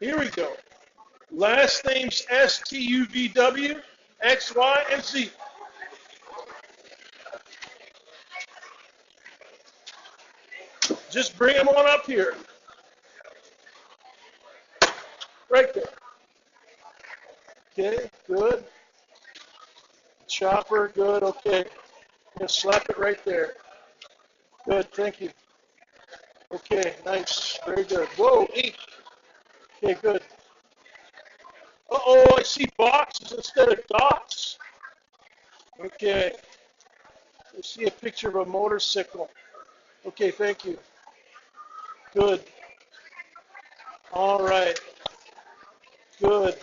Here we go. Last names S-T-U-V-W, X, Y, and Z. Just bring them on up here. Right there. Okay, good. Chopper, good, okay. Just slap it right there. Good, thank you. Okay, nice, very good. Whoa, 8. Okay, good. Uh-oh, I see boxes instead of dots. Okay. I see a picture of a motorcycle. Okay, thank you. Good. All right. Good.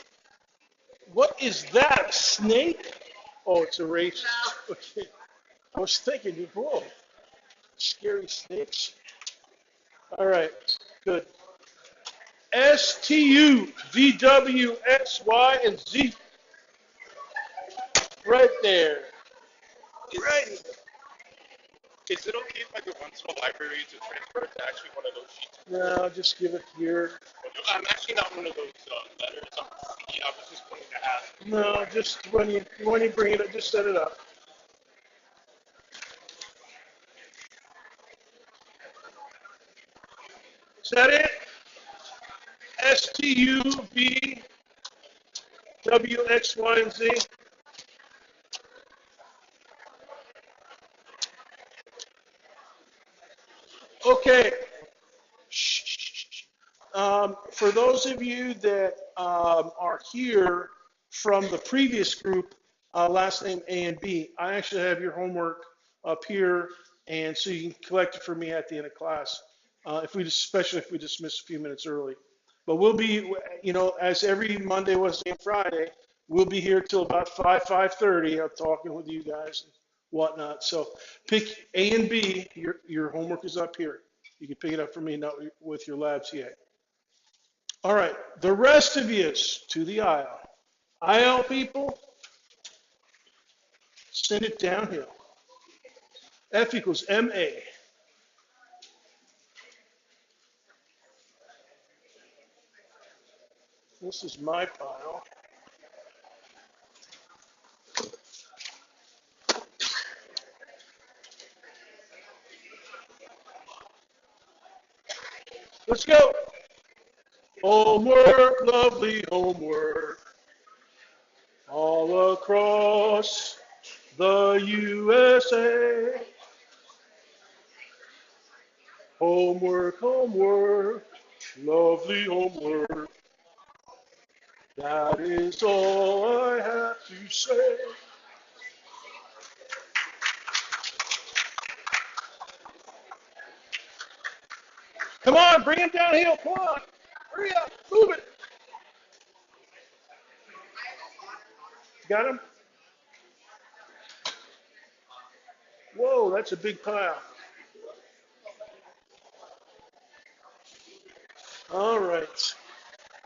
What is that, a snake? Oh, it's a racist. Okay. I was thinking, whoa, scary snakes. All right, good. S-T-U-V-W, X, Y, and Z. Right there. Right. Is it okay if I go onto a library to transfer it to actually one of those sheets? No, just give it here. I'm actually not one of those letters on C. I was just wanting to ask. No, just when you bring it up, just set it up. Is that it? S-T-U-V-W, X, Y, and Z. Okay. For those of you that are here from the previous group, last name A and B, I actually have your homework up here, and so you can collect it for me at the end of class, especially if we dismiss a few minutes early. But we'll be, as every Monday, Wednesday, and Friday, we'll be here till about 5:30. I'm talking with you guys and whatnot. So pick A and B. Your homework is up here. You can pick it up for me, not with your labs yet. All right, the rest of you to the aisle. Aisle people, send it downhill. F equals MA. This is my pile. Let's go. Homework, lovely homework. All across the USA. Homework, homework, lovely homework. That is all I have to say. Come on, bring him downhill. Come on. Hurry up. Move it. Got him? Whoa, that's a big pile. All right.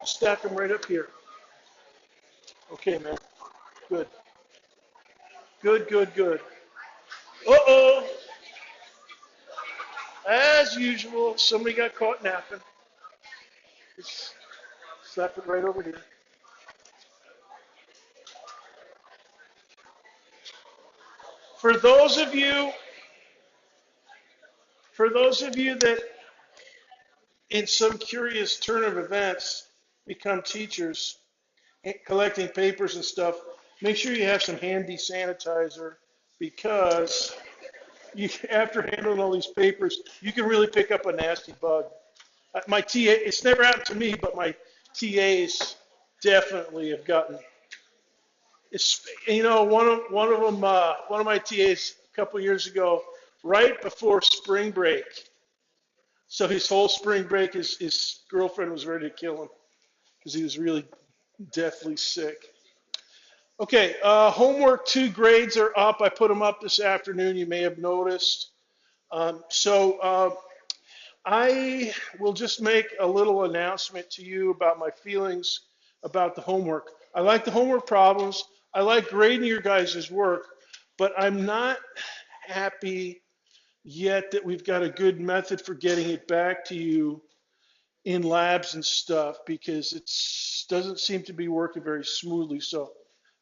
Stack them right up here. Okay, man. Good. Good, good, good. Uh-oh. As usual, somebody got caught napping. Just slap it right over here. For those of you that in some curious turn of events become teachers, collecting papers and stuff, make sure you have some handy sanitizer, because after handling all these papers, you can really pick up a nasty bug. My TA, it's never happened to me, but my TAs definitely have gotten. One of them, one of my TAs a couple of years ago, right before spring break. So his whole spring break, his girlfriend was ready to kill him because he was really deathly sick. Okay, homework 2 grades are up. I put them up this afternoon. You may have noticed. I will just make a little announcement to you about my feelings about the homework. I like the homework problems. I like grading your guys' work, but I'm not happy yet that we've got a good method for getting it back to you in labs and stuff because it doesn't seem to be working very smoothly. So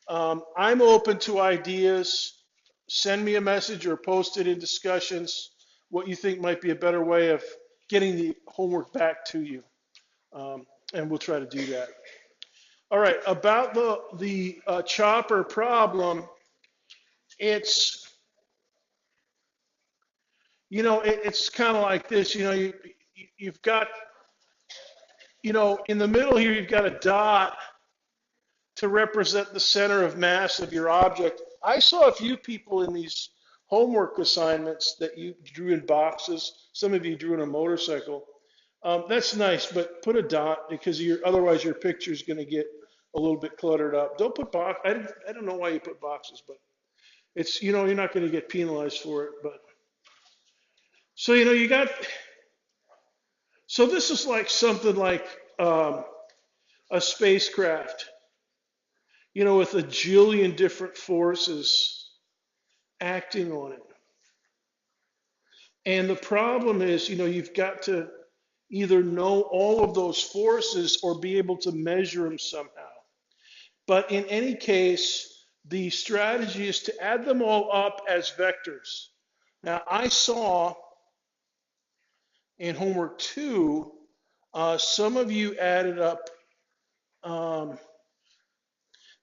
I'm open to ideas. Send me a message or post it in discussions what you think might be a better way of getting the homework back to you. And we'll try to do that. All right, about the chopper problem, it's, it's kind of like this. You've got, in the middle here, you've got a dot to represent the center of mass of your object. I saw a few people in these homework assignments that you drew in boxes. Some of you drew in a motorcycle. That's nice, but put a dot because otherwise your picture is going to get a little bit cluttered up. Don't put box. I don't know why you put boxes, but it's, you're not going to get penalized for it. But so you got. So this is like something like a spacecraft, with a jillion different forces acting on it. And the problem is, you've got to either know all of those forces or be able to measure them somehow. But in any case, the strategy is to add them all up as vectors. Now, I saw in homework 2, some of you added up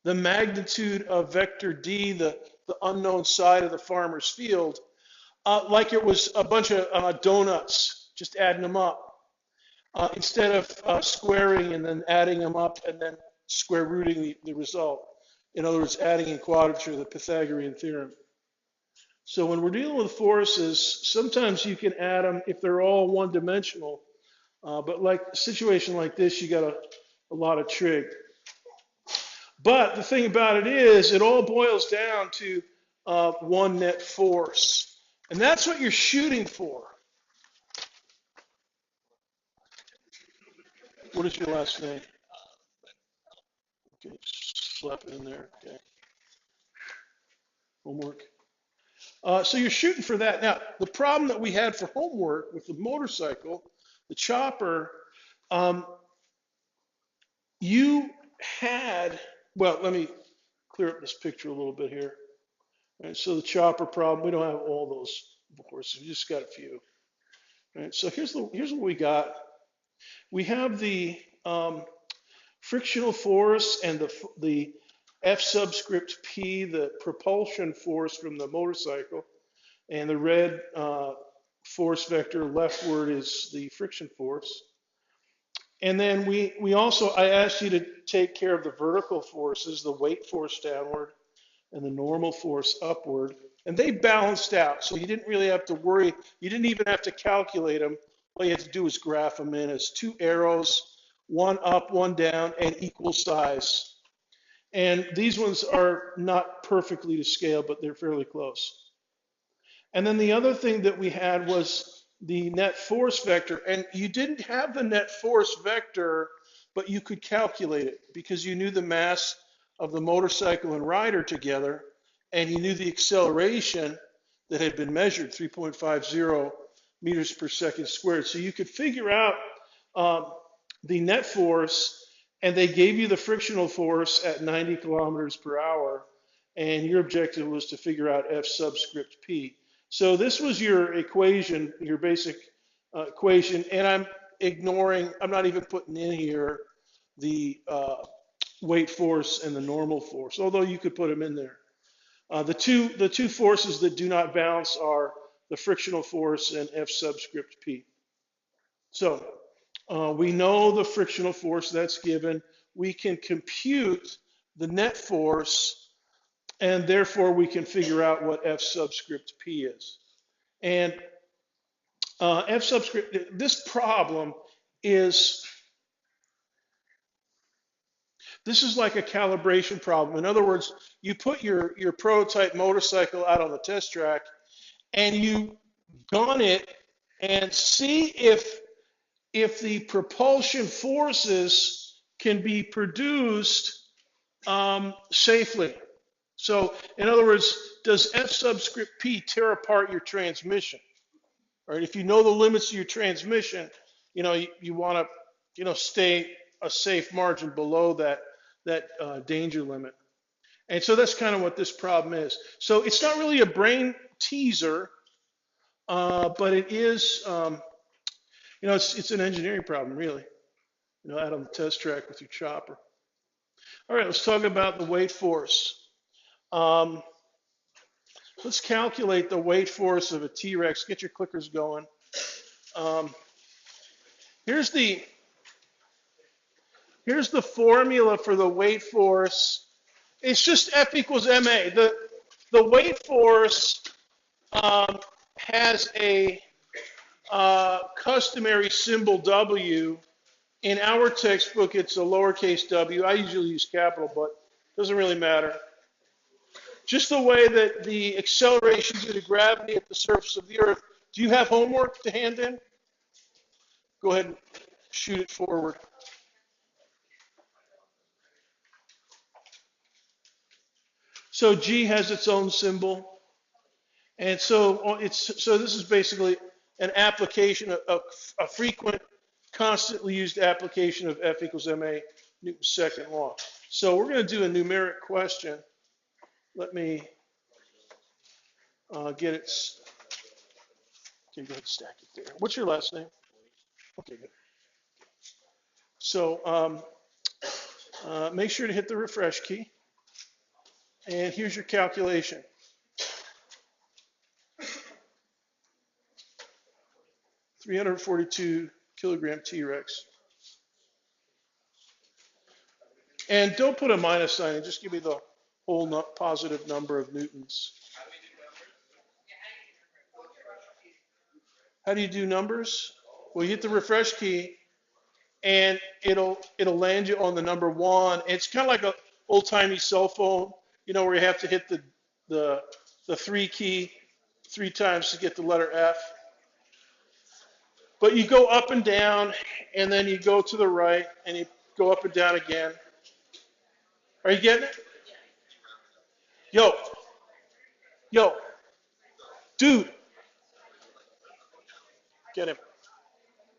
the magnitude of vector D, the unknown side of the farmer's field, like it was a bunch of donuts, just adding them up, instead of squaring and then adding them up and then square rooting the result. In other words, adding in quadrature, the Pythagorean theorem. So when we're dealing with forces, sometimes you can add them if they're all one-dimensional. But like a situation like this, you got a lot of trig. But the thing about it is, it all boils down to one net force. And that's what you're shooting for. What is your last name? Okay, slap it in there. Okay. Homework. So you're shooting for that. Now, the problem that we had for homework with the motorcycle, the chopper, you had, well, let me clear up this picture a little bit here. All right, so the chopper problem, we don't have all those forces, we just got a few. All right, so here's what we got. We have the frictional force and the F subscript P, the propulsion force from the motorcycle, and the red force vector leftward is the friction force. And then we also, I asked you to take care of the vertical forces, the weight force downward and the normal force upward, and they balanced out. So you didn't really have to worry. You didn't even have to calculate them. All you had to do was graph them in as two arrows, one up, one down, and equal size. And these ones are not perfectly to scale, but they're fairly close. And then the other thing that we had was the net force vector. And you didn't have the net force vector, but you could calculate it because you knew the mass of the motorcycle and rider together, and you knew the acceleration that had been measured, 3.50 meters per second squared. So you could figure out the net force, and they gave you the frictional force at 90 kilometers per hour, and your objective was to figure out F subscript P. So this was your equation, your basic equation, and I'm not even putting in here the weight force and the normal force, although you could put them in there. The two forces that do not balance are the frictional force and F subscript P. So we know the frictional force, that's given. We can compute the net force, and therefore we can figure out what F subscript P is. And F subscript, this problem is, this is like a calibration problem. In other words, you put your prototype motorcycle out on the test track and you gun it and see if the propulsion forces can be produced safely. So in other words, does F subscript P tear apart your transmission? All right, if you know the limits of your transmission, you want to stay a safe margin below that danger limit. And so that's kind of what this problem is. So it's not really a brain teaser, but it is, it's an engineering problem, really. Out on the test track with your chopper. All right, let's talk about the weight force. Let's calculate the weight force of a T-Rex. Get your clickers going. Here's the formula for the weight force. It's just F equals ma. The weight force has a customary symbol W. In our textbook, it's a lowercase w. I usually use capital, but it doesn't really matter. Just the way that the acceleration due to gravity at the surface of the Earth. Do you have homework to hand in? Go ahead and shoot it forward. So G has its own symbol. And so this is basically an application, a frequent, constantly used application of F equals ma, Newton's second law. So we're going to do a numeric question. Let me get it. Okay, go ahead and stack it there. What's your last name? Okay, good. So make sure to hit the refresh key. And here's your calculation. $342 kilogram T-Rex. And don't put a minus sign in, just give me the whole positive number of newtons. How do you do numbers? Well, you hit the refresh key, and it'll land you on the number 1. It's kind of like an old-timey cell phone, where you have to hit the 3 key 3 times to get the letter F. But you go up and down, and then you go to the right, and you go up and down again. Are you getting it? Yo, dude. Get him.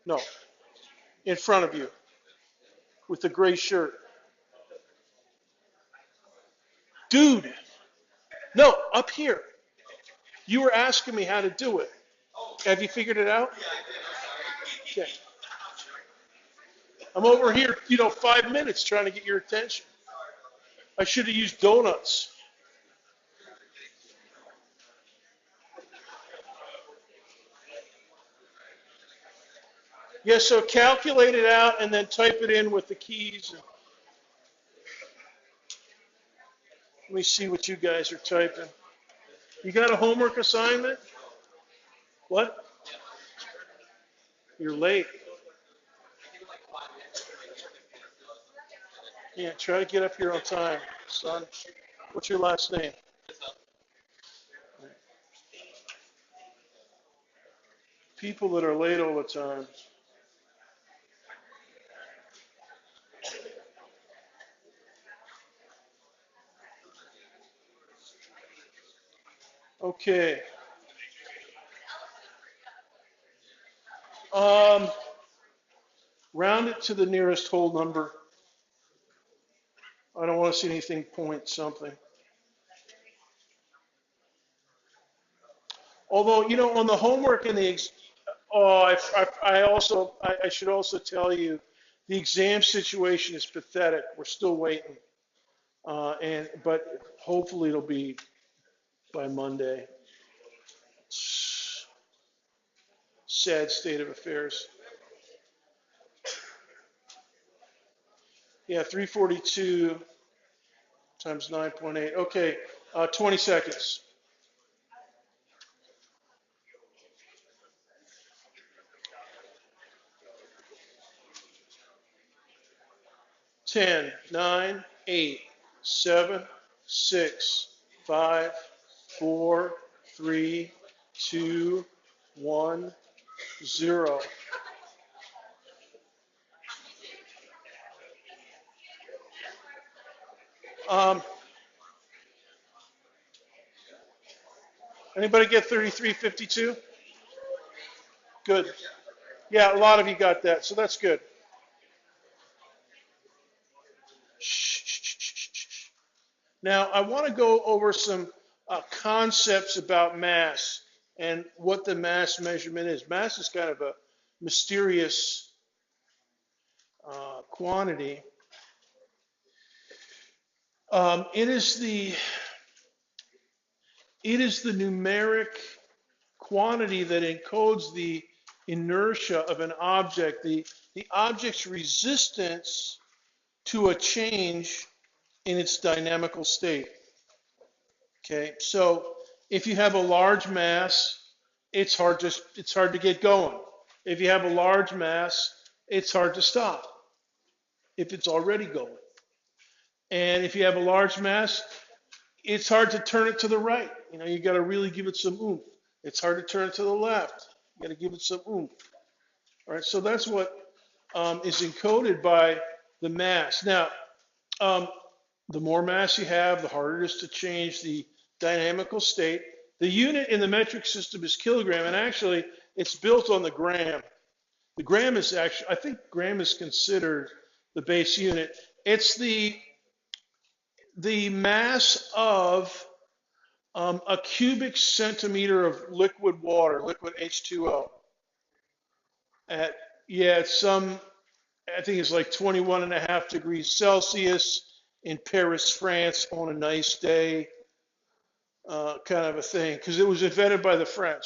No. In front of you with the gray shirt. Dude. No, up here. You were asking me how to do it. Have you figured it out? Okay. I'm over here, 5 minutes trying to get your attention. I should have used donuts. Yeah, so calculate it out and then type it in with the keys. Let me see what you guys are typing. You got a homework assignment? What? You're late. Yeah, try to get up here on time, son. What's your last name? People that are late all the time. Okay. Round it to the nearest whole number. I don't want to see anything point something. Although, on the homework and I should also tell you, the exam situation is pathetic. We're still waiting. But hopefully it'll be by Monday. Sad state of affairs. Yeah, 342 times 9.8. Okay, 20 seconds. 10, 9, 8, 7, 6, 5, 4, 3, 2, 1, 0. Anybody get 3352? Good. Yeah, a lot of you got that, so that's good. Now, I want to go over some concepts about mass and what the mass measurement is. Mass is kind of a mysterious quantity. It is the numeric quantity that encodes the inertia of an object, the object's resistance to a change in its dynamical state. Okay, so if you have a large mass, it's hard to get going. If you have a large mass, it's hard to stop if it's already going. And if you have a large mass, it's hard to turn it to the right. You know, you got to really give it some oomph. It's hard to turn it to the left. You got to give it some oomph. All right, so that's what is encoded by the mass. Now, the more mass you have, the harder it is to change the dynamical state. The unit in the metric system is kilogram, and actually, it's built on the gram. The gram is actually, I think gram is considered the base unit. It's the mass of a cubic centimeter of liquid water, liquid H2O. It's some, I think it's like 21.5 degrees Celsius in Paris, France on a nice day, kind of a thing, because it was invented by the French.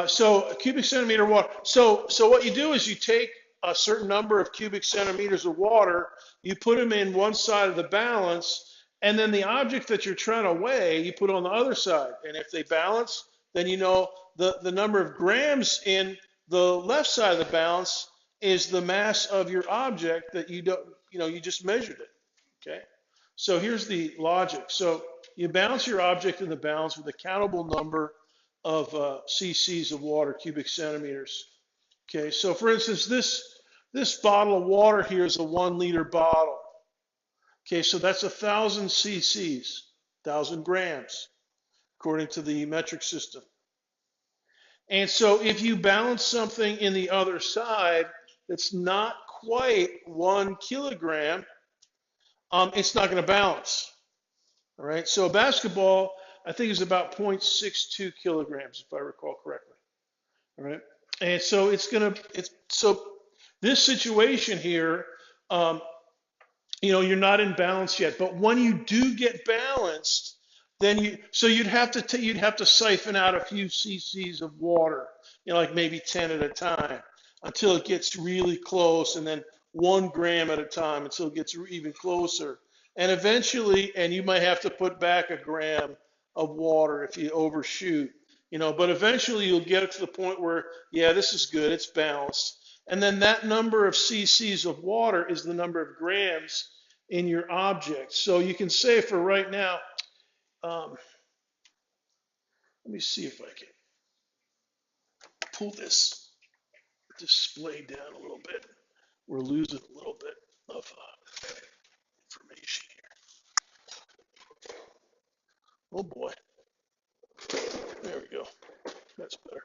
So a cubic centimeter of water. So what you do is you take a certain number of cubic centimeters of water, you put them in one side of the balance, and then the object that you're trying to weigh, you put on the other side. And if they balance, then you know the number of grams in the left side of the balance is the mass of your object that you just measured it. Okay? So here's the logic. So you balance your object in the balance with a countable number of cc's of water, cubic centimeters. Okay, so for instance, this bottle of water here is a 1 liter bottle. Okay, so that's 1,000 cc's, 1,000 grams, according to the metric system. And so if you balance something in the other side that's not quite 1 kilogram, it's not going to balance. All right, so a basketball, I think, is about 0.62 kilograms, if I recall correctly. All right, and so so this situation here, you're not in balance yet. But when you do get balanced, then you'd have to siphon out a few cc's of water, like maybe 10 at a time, until it gets really close, and then 1 gram at a time until it gets even closer. And eventually, and you might have to put back 1 gram of water if you overshoot, but eventually you'll get it to the point where, yeah, this is good, it's balanced. And then that number of cc's of water is the number of grams in your object. So you can say for right now, let me see if I can pull this display down a little bit. We're losing a little bit of information here. Oh boy. There we go. That's better.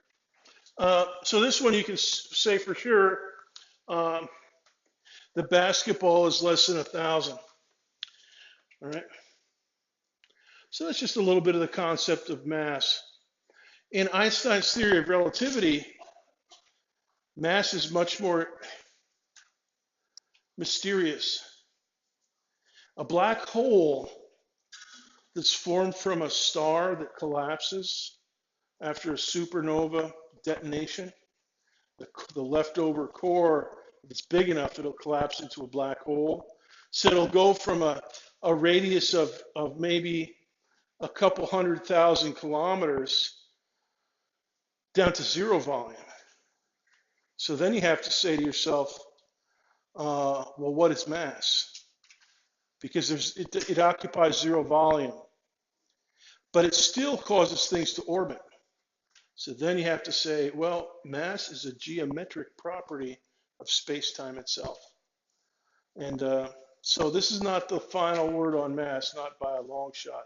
So this one you can say for sure, the basketball is less than 1,000. All right. So that's just a little bit of the concept of mass. In Einstein's theory of relativity, mass is much more mysterious. A black hole that's formed from a star that collapses after a supernova detonation, the leftover core, if it's big enough, it'll collapse into a black hole. So it'll go from a radius of maybe a couple 100,000 kilometers down to 0 volume. So then you have to say to yourself, well, what is mass? Because it occupies 0 volume, but it still causes things to orbit. So then you have to say, well, mass is a geometric property of space-time itself. And so this is not the final word on mass, not by a long shot.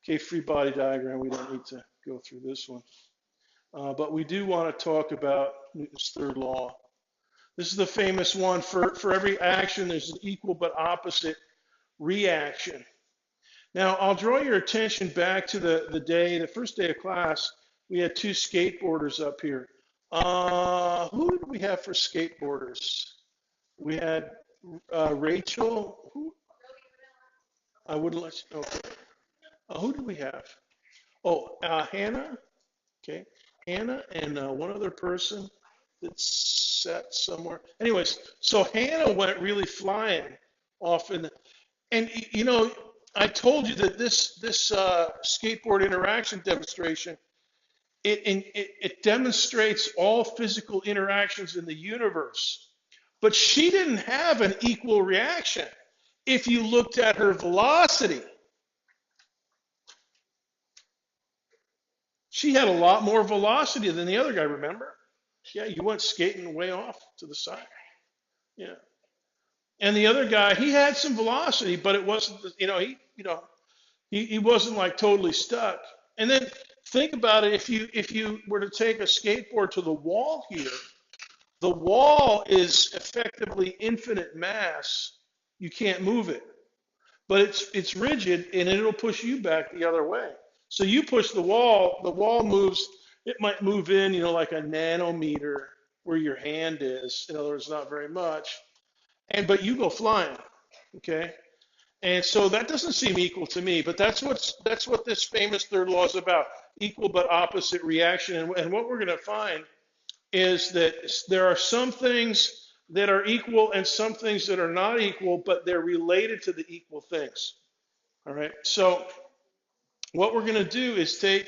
Okay, free body diagram, we don't need to go through this one. But we do want to talk about Newton's third law. This is the famous one. For every action, there's an equal but opposite reaction. Now, I'll draw your attention back to the first day of class. We had two skateboarders up here. Who did we have for skateboarders? We had Rachel. Who? I wouldn't let you know. Okay. Who did we have? Oh, Hannah. Okay. Hannah and one other person that sat somewhere. Anyways, so Hannah went really flying off in the, and you know, I told you that this skateboard interaction demonstration, it demonstrates all physical interactions in the universe. But she didn't have an equal reaction. If you looked at her velocity, she had a lot more velocity than the other guy, remember? Yeah, you went skating way off to the side. Yeah. And the other guy, he had some velocity, but it wasn't, he wasn't like totally stuck. And then think about it, if you were to take a skateboard to the wall here, the wall is effectively infinite mass. You can't move it. But it's rigid and it'll push you back the other way. So you push the wall moves, it might move in, like a nanometer where your hand is. In other words, not very much. But you go flying, okay? And so that doesn't seem equal to me, but that's what this famous third law is about, equal but opposite reaction. And what we're going to find is that there are some things that are equal and some things that are not equal, but they're related to the equal things. All right. So what we're going to do is take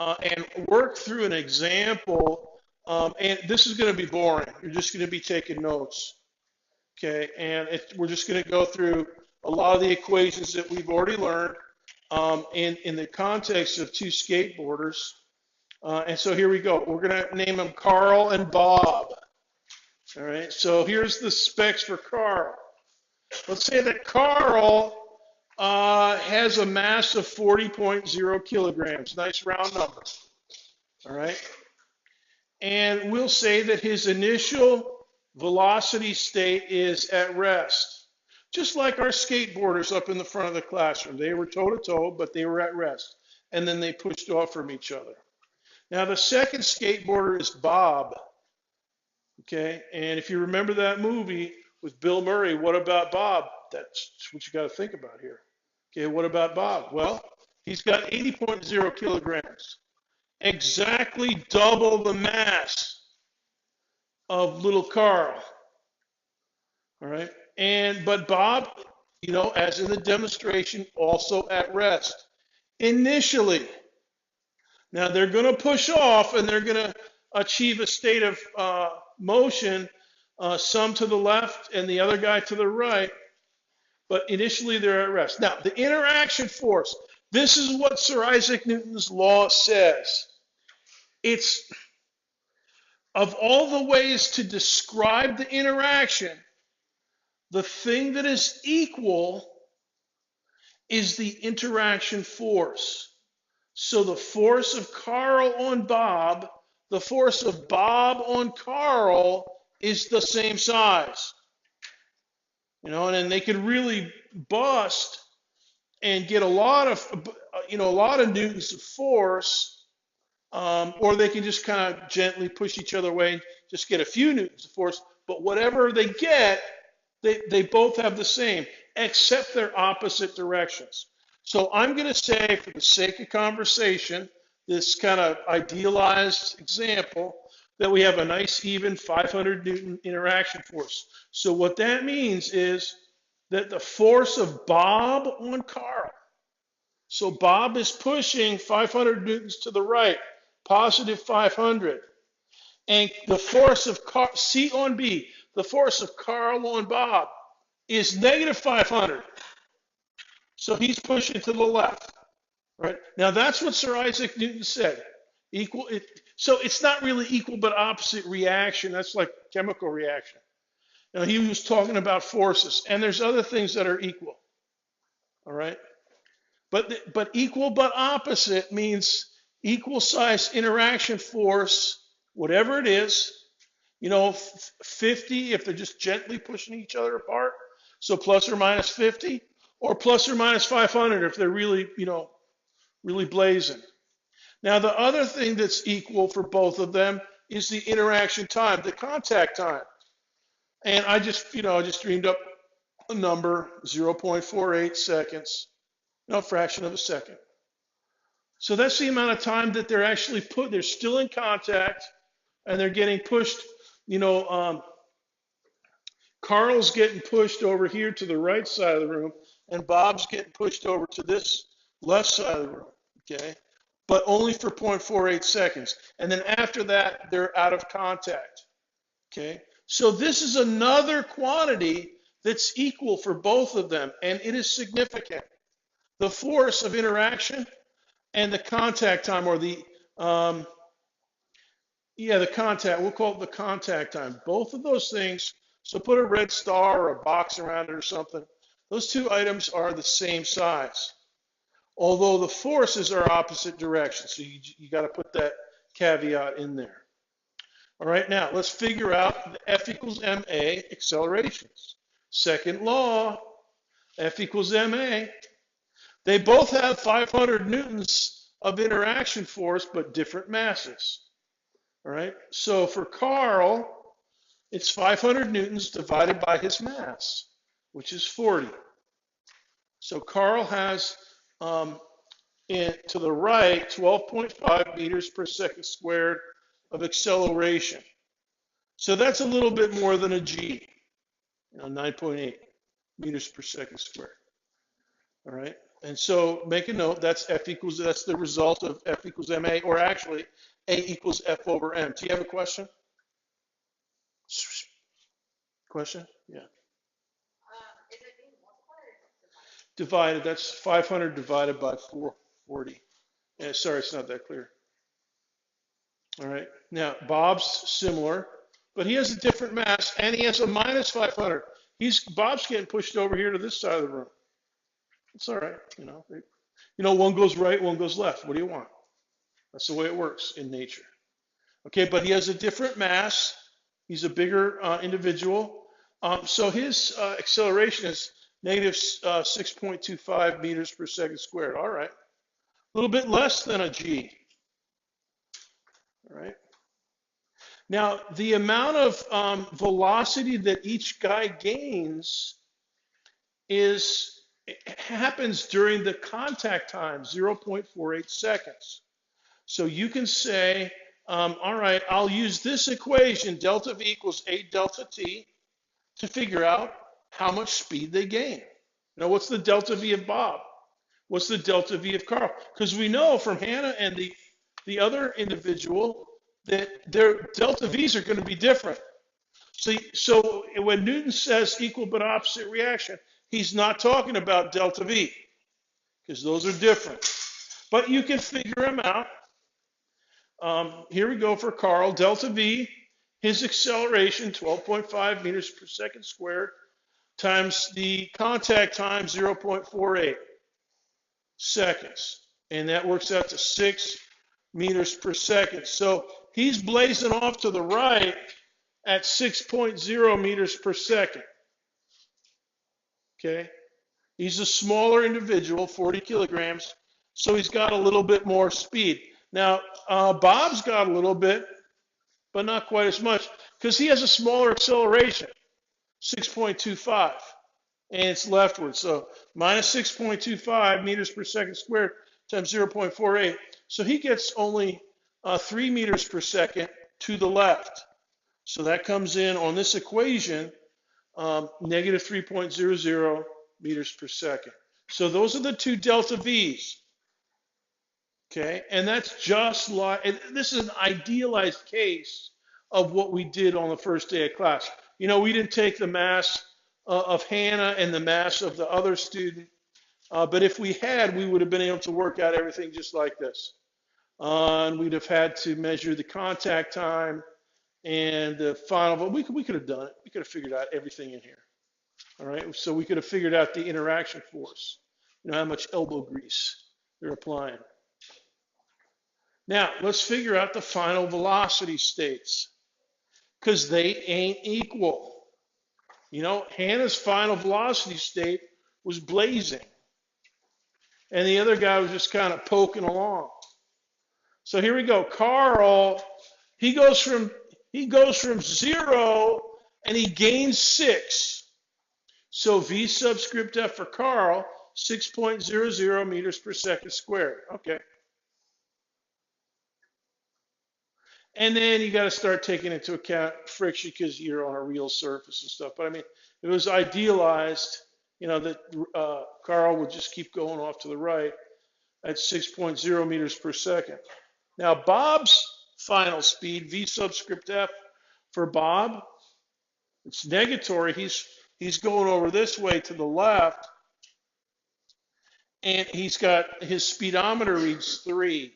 and work through an example, and this is going to be boring. You're just going to be taking notes. Okay, and we're just going to go through a lot of the equations that we've already learned in the context of two skateboarders. And so here we go. We're going to name them Carl and Bob. All right, so here's the specs for Carl. Let's say that Carl has a mass of 40.0 kilograms. Nice round number. All right, and we'll say that his initial velocity state is at rest. Just like our skateboarders up in the front of the classroom. They were toe-to-toe, but they were at rest. And then they pushed off from each other. Now, the second skateboarder is Bob. Okay? And if you remember that movie with Bill Murray, what about Bob? That's what you got to think about here. Okay, what about Bob? Well, he's got 80.0 kilograms. Exactly double the mass of little Carl. All right. But Bob, as in the demonstration, also at rest initially. Now they're going to push off and they're going to achieve a state of motion, some to the left and the other guy to the right. But initially they're at rest. Now the interaction force, this is what Sir Isaac Newton's law says. It's of all the ways to describe the interaction, the thing that is equal is the interaction force. So the force of Carl on Bob, the force of Bob on Carl is the same size. And then they could really bust and get a lot of newtons of force, or they can just kind of gently push each other away and just get a few newtons of force. But whatever they get, they both have the same, except they're opposite directions. So I'm going to say, for the sake of conversation, this kind of idealized example, that we have a nice even 500 Newton interaction force. So what that means is that the force of Bob on Carl, so Bob is pushing 500 newtons to the right, positive 500. And the force of C on B, the force of Carl on Bob, is negative 500. So he's pushing to the left. Right? Now that's what Sir Isaac Newton said. So it's not really equal but opposite reaction. That's like chemical reaction. Now he was talking about forces, and there's other things that are equal. All right? But equal but opposite means equal size interaction force, whatever it is, 50 if they're just gently pushing each other apart, so plus or minus 50, or plus or minus 500 if they're really, really blazing. Now, the other thing that's equal for both of them is the interaction time, the contact time. And I just dreamed up a number, 0.48 seconds, fraction of a second. So that's the amount of time that they're actually they're still in contact and they're getting pushed, Carl's getting pushed over here to the right side of the room and Bob's getting pushed over to this left side of the room, okay? But only for 0.48 seconds. And then after that, they're out of contact, okay? So this is another quantity that's equal for both of them, and it is significant. The force of interaction and the contact time, or the contact, we'll call it the contact time. Both of those things, so put a red star or a box around it or something. Those two items are the same size, although the forces are opposite directions. So you got to put that caveat in there. All right, now let's figure out the F equals ma accelerations. Second law, F equals ma. They both have 500 newtons of interaction force, but different masses. All right, so for Carl, it's 500 newtons divided by his mass, which is 40. So Carl has, to the right, 12.5 meters per second squared of acceleration. So that's a little bit more than a g, 9.8 meters per second squared. All right, and so make a note, that's the result of F equals ma, or actually A equals F over m. Do you have a question? Question? Yeah. Is it being multiplied or Divided, that's 500 divided by 440. Yeah, sorry, it's not that clear. All right, now Bob's similar, but he has a different mass, and he has a minus 500. Bob's getting pushed over here to this side of the room. It's all right, one goes right, one goes left. What do you want? That's the way it works in nature. Okay, but he has a different mass. He's a bigger individual. So his acceleration is negative 6.25 meters per second squared. All right, a little bit less than a g. All right. Now, the amount of velocity that each guy gains happens during the contact time, 0.48 seconds. So you can say, all right, I'll use this equation, delta V equals A delta T, to figure out how much speed they gain. Now, what's the delta V of Bob? What's the delta V of Carl? Because we know from Hannah and the other individual that their delta V's are going to be different. So when Newton says equal but opposite reaction, he's not talking about delta V, because those are different. But you can figure them out. Here we go for Carl. Delta V, his acceleration, 12.5 meters per second squared, times the contact time, 0.48 seconds. And that works out to 6 meters per second. So he's blazing off to the right at 6.0 meters per second. Okay? He's a smaller individual, 40 kilograms, so he's got a little bit more speed. Now, Bob's got a little bit, but not quite as much, because he has a smaller acceleration, 6.25, and it's leftward. So minus 6.25 meters per second squared times 0.48. So he gets only 3 meters per second to the left. So that comes in on this equation, negative 3.00 meters per second. So those are the two delta V's. Okay, and that's just like, this is an idealized case of what we did on the first day of class. We didn't take the mass of Hannah and the mass of the other student, but if we had, we would have been able to work out everything just like this. And we'd have had to measure the contact time and the final, but we could have done it. We could have figured out everything in here. All right, so we could have figured out the interaction force, how much elbow grease they're applying. Now, let's figure out the final velocity states, because they ain't equal. Hannah's final velocity state was blazing. And the other guy was just kind of poking along. So here we go. Carl, he goes from 0 and he gains 6. So V subscript F for Carl, 6.00 meters per second squared. Okay. And then you got to start taking into account friction because you're on a real surface and stuff. But I mean, it was idealized, that Carl would just keep going off to the right at 6.0 meters per second. Now, Bob's final speed, V subscript F for Bob, it's negatory. He's going over this way to the left, and he's got his speedometer reads 3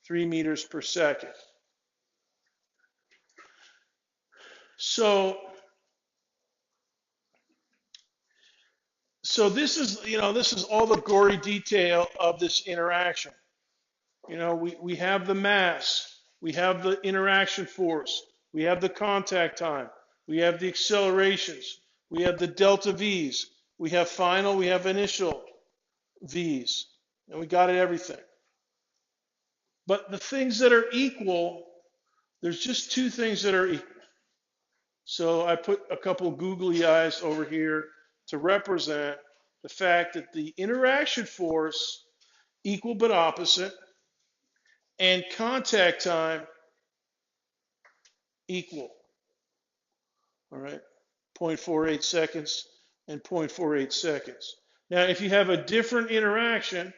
meters per second. So this is all the gory detail of this interaction. We have the mass, we have the interaction force, we have the contact time, we have the accelerations, we have the delta V's, we have final, we have initial V's, and we got everything. But the things that are equal, there's just 2 things that are equal. So I put a couple googly eyes over here to represent the fact that the interaction force equal but opposite, and contact time equal. All right, 0.48 seconds and 0.48 seconds. Now, if you have a different interaction,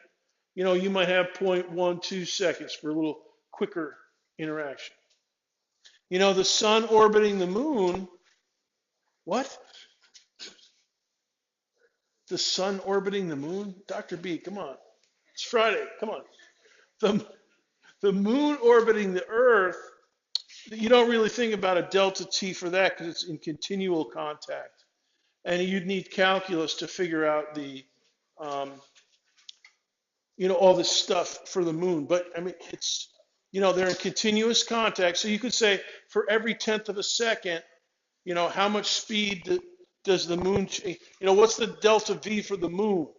you might have 0.12 seconds for a little quicker interaction. The sun orbiting the moon, what? The sun orbiting the moon? Dr. B, come on. It's Friday, come on. The moon orbiting the Earth, you don't really think about a delta T for that because it's in continual contact. And you'd need calculus to figure out the, all this stuff for the moon. But I mean, it's, they're in continuous contact. So you could say for every 1/10 of a second, how much speed does the moon change? What's the delta V for the moon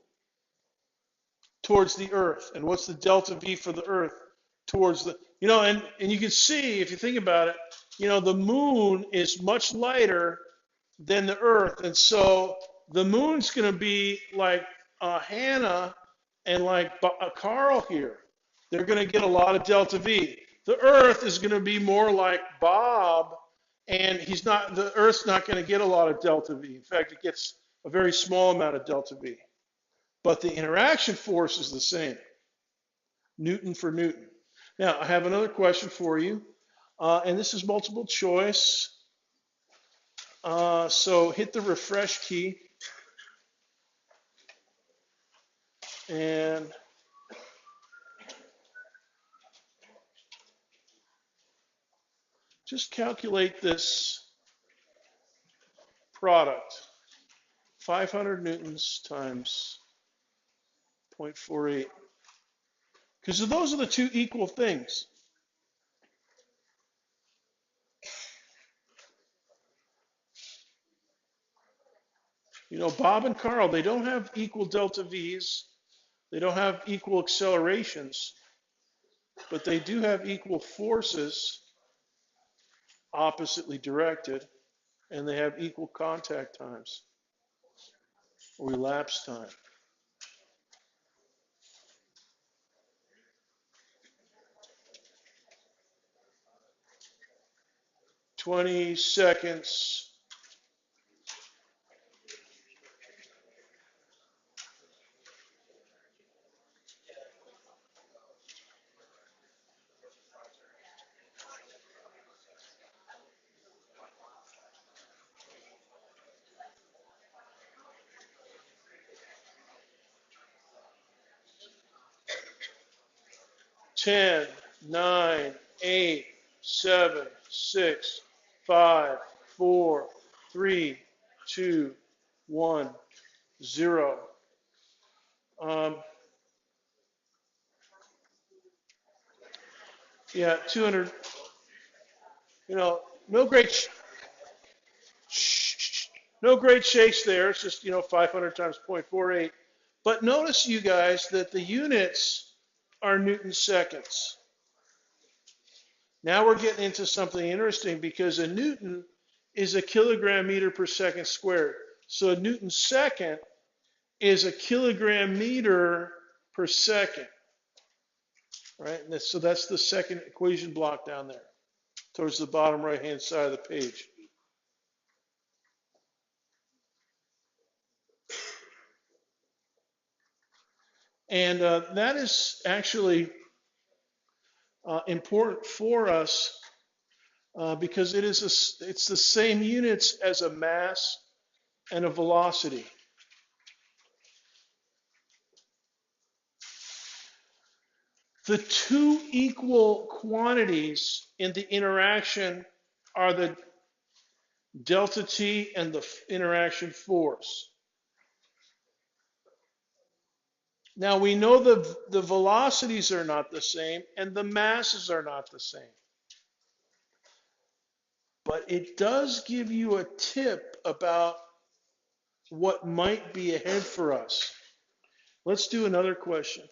towards the Earth? And what's the delta V for the Earth towards the, and you can see, if you think about it, the moon is much lighter than the Earth. And so the moon's going to be like Hannah and like Carl here. They're going to get a lot of delta V. The Earth is going to be more like Bob, and the Earth's not going to get a lot of delta V. In fact, it gets a very small amount of delta V. But the interaction force is the same, Newton for Newton. Now, I have another question for you, and this is multiple choice. So hit the refresh key, and just calculate this product. 500 newtons times 0.48. Because those are the 2 equal things. Bob and Carl, they don't have equal delta V's. They don't have equal accelerations. But they do have equal forces oppositely directed. And they have equal contact times or elapsed time. 20 seconds. Ten, 9, 8, 7, 6, 5, 4, 3, 2, 1, 0. Yeah, 200. No great. No great shakes there. It's just, 500 times 0.48. But notice, you guys, that the units are Newton seconds. Now we're getting into something interesting because a Newton is a kilogram meter per second squared. So a Newton second is a kilogram meter per second, right? And so that's the second equation block down there towards the bottom right-hand side of the page. And that is actually important for us because it's the same units as a mass and a velocity. The two equal quantities in the interaction are the delta T and the interaction force. Now we know the velocities are not the same and the masses are not the same. But it does give you a tip about what might be ahead for us. Let's do another question.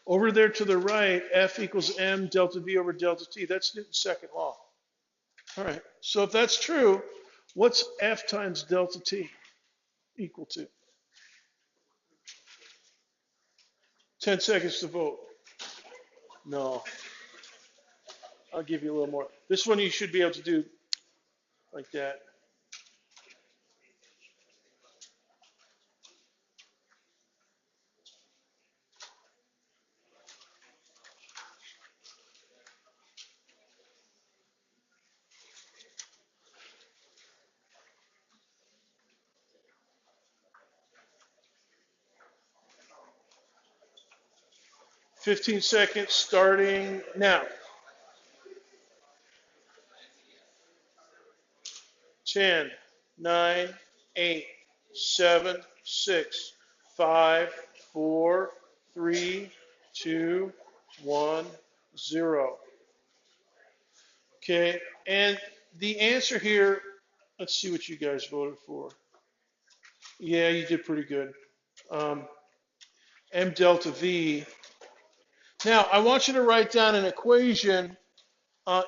Over there to the right, F equals M delta V over delta T. That's Newton's second law. All right. So if that's true, what's F times delta T equal to? 10 seconds to vote. No. I'll give you a little more. This one you should be able to do like that. $15 seconds starting now. 10, 9, 8, 7, 6, 5, 4, 3, 2, 1, 0. Okay, and the answer here, let's see what you guys voted for. Yeah, you did pretty good. M delta V. Now, I want you to write down an equation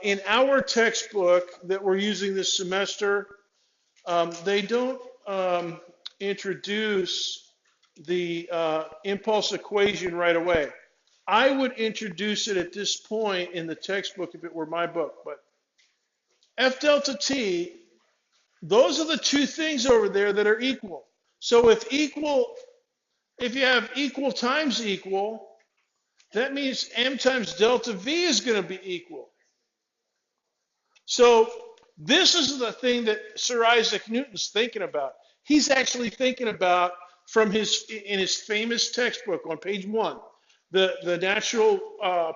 in our textbook that we're using this semester. They don't introduce the impulse equation right away. I would introduce it at this point in the textbook if it were my book, but F delta T, those are the two things over there that are equal. So if you have equal times equal, that means M times delta V is going to be equal. So this is the thing that Sir Isaac Newton's thinking about. He's actually thinking about in his famous textbook on page 1, the natural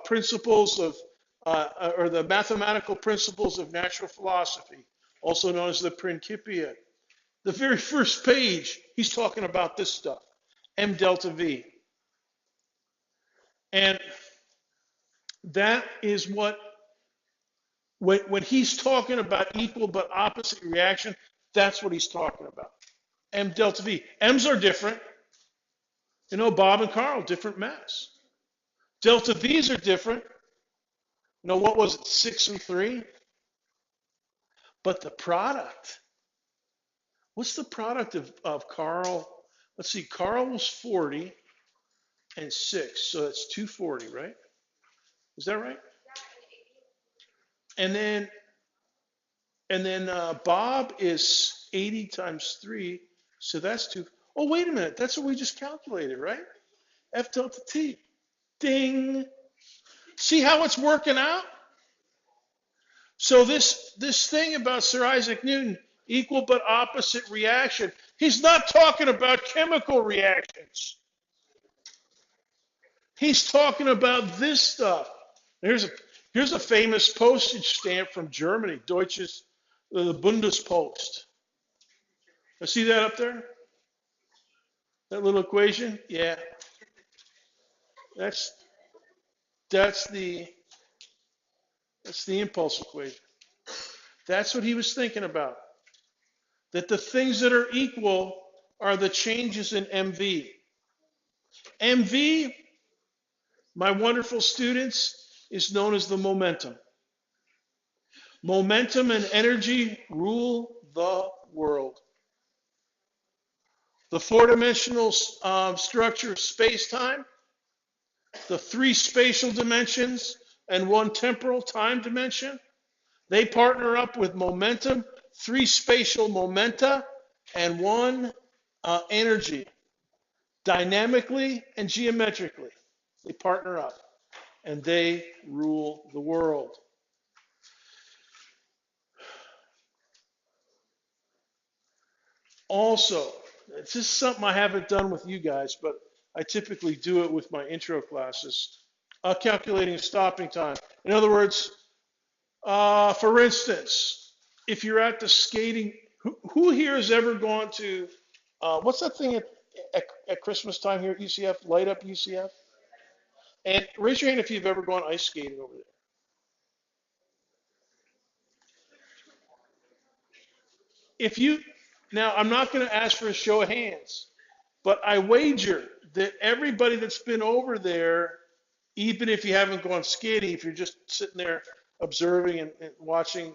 principles of or the mathematical principles of natural philosophy, also known as the Principia. The very first page, he's talking about this stuff, M delta V. And that is what, when he's talking about equal but opposite reaction, that's what he's talking about. M delta V. M's are different. Bob and Carl, different mass. Delta V's are different. What was it, 6 and 3? But the product, what's the product of Carl? Let's see, Carl was 40 and 6, so that's 240, right? Is that right? And then Bob is 80 times 3, so that's 2. Oh, wait a minute, that's what we just calculated, right? F delta T. Ding. See how it's working out? So this thing about Sir Isaac Newton, equal but opposite reaction, he's not talking about chemical reactions. He's talking about this stuff. Here's a famous postage stamp from Germany, Deutsches Bundespost. See that up there? That little equation? Yeah. That's the That's the impulse equation. That's what he was thinking about. That the things that are equal are the changes in MV. MV, my wonderful students, is known as the momentum. Momentum and energy rule the world. The four-dimensional structure of space-time, the three spatial dimensions, and one temporal time dimension, they partner up with momentum, three spatial momenta, and one energy. Dynamically and geometrically, they partner up, and they rule the world. Also, it's just something I haven't done with you guys, but I typically do it with my intro classes, calculating stopping time. In other words, for instance, if you're at the skating, who here has ever gone to, what's that thing at Christmas time here at UCF, Light Up UCF? And raise your hand if you've ever gone ice skating over there. If you, now I'm not going to ask for a show of hands, but I wager that everybody that's been over there, even if you haven't gone skating, if you're just sitting there observing and watching,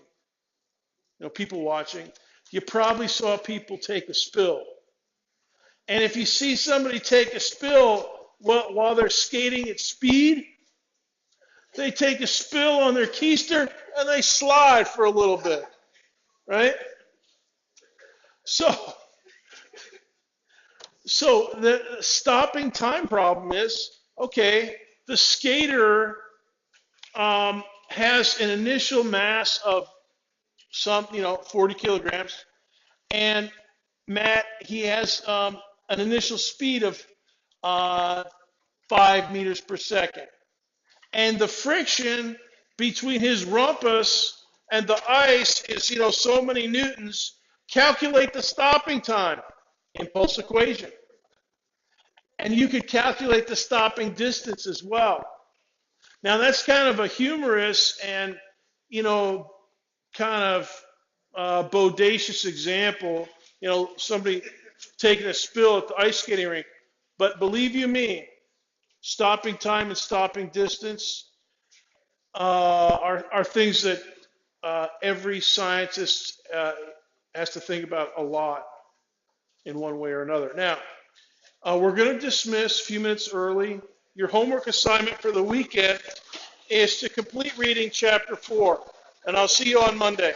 people watching, you probably saw people take a spill. And if you see somebody take a spill while they're skating at speed, they take a spill on their keister and they slide for a little bit, right? So the stopping time problem is, okay, the skater has an initial mass of 40 kilograms, and Matt, he has an initial speed of 5 meters per second. And the friction between his rumpus and the ice is, so many newtons. Calculate the stopping time, impulse equation. And you could calculate the stopping distance as well. Now that's kind of a humorous and, kind of bodacious example, somebody taking a spill at the ice skating rink. But believe you me, stopping time and stopping distance are things that every scientist has to think about a lot in one way or another. Now, we're going to dismiss a few minutes early. Your homework assignment for the weekend is to complete reading chapter 4, and I'll see you on Monday.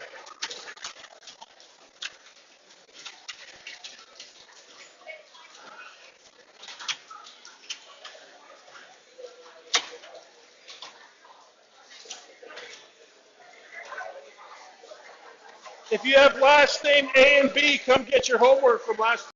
If you have last name A and B, come get your homework from last